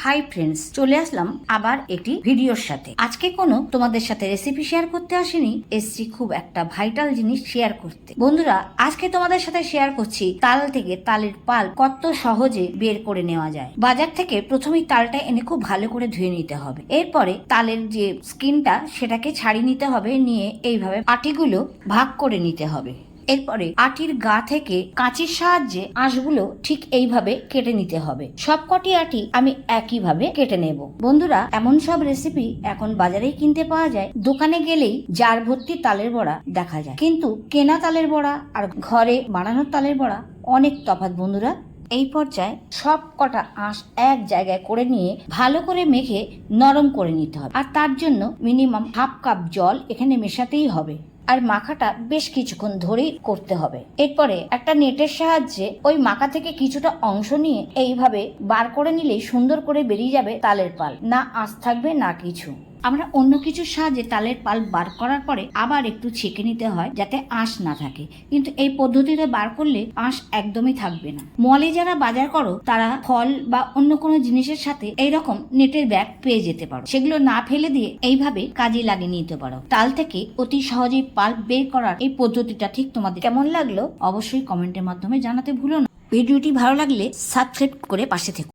Hi friends, চলে আসলাম আবার একটি ভিডিওর সাথে। আজকে কোনো তোমাদের সাথে রেসিপি শেয়ার করতে আসিনি, এসছি খুব একটা ভাইটাল জিনিস শেয়ার করতে। বন্ধুরা, আজকে তোমাদের সাথে শেয়ার করছি তাল থেকে তালের পাল্প কত সহজে বের করে নেওয়া যায়। বাজার থেকে প্রথমেই তালটা এনে খুব ভালো করে ধুয়ে নিতে হবে। এরপরে তালের যে স্কিনটা সেটাকে ছাড়িয়ে নিতে হবে, নিয়ে এইভাবে আটিগুলো ভাগ করে নিতে হবে। এরপরে আটির গা থেকে কাঁচির সাহায্যে আঁশগুলো ঠিক এইভাবে কেটে নিতে হবে। সবকটি আটি আমি একইভাবে কেটে নেব। বন্ধুরা, এমন সব রেসিপি এখন বাজারেই কিনতে পাওয়া যায়। দোকানে গেলেই জার ভর্তি তালের বড়া দেখা যায়, কিন্তু কেনা তালের বড়া আর ঘরে বানানোর তালের বড়া অনেক তফাৎ। বন্ধুরা, এই পর্যায়ে সব কটা আঁশ এক জায়গায় করে নিয়ে ভালো করে মেখে নরম করে নিতে হবে। আর তার জন্য মিনিমাম হাফ কাপ জল এখানে মেশাতেই হবে। আর মাখাটা বেশ কিছুক্ষণ ধরেই করতে হবে। এরপরে একটা নেটের সাহায্যে ওই মাখা থেকে কিছুটা অংশ নিয়ে এইভাবে বার করে নিলেই সুন্দর করে বেরিয়ে যাবে তালের পাল্প। না আঁশ থাকবে না কিছু। আমরা অন্য কিছুর সাহায্যে তালের পাল্প বার করার পরে আবার একটু ছেঁকে নিতে হয় যাতে আঁশ না থাকে, কিন্তু এই পদ্ধতিতে বার করলে আঁশ একদমই থাকবে না। মলে যারা বাজার করো তারা ফল বা অন্য কোনো জিনিসের সাথে এইরকম নেটের ব্যাগ পেয়ে যেতে পারো। সেগুলো না ফেলে দিয়ে এইভাবে কাজে লাগিয়ে নিতে পারো। তাল থেকে অতি সহজেই পাল্প বের করার এই পদ্ধতিটা ঠিক তোমাদের কেমন লাগলো অবশ্যই কমেন্টের মাধ্যমে জানাতে ভুলো না। ভিডিওটি ভালো লাগলে সাবস্ক্রাইব করে পাশে থেকো।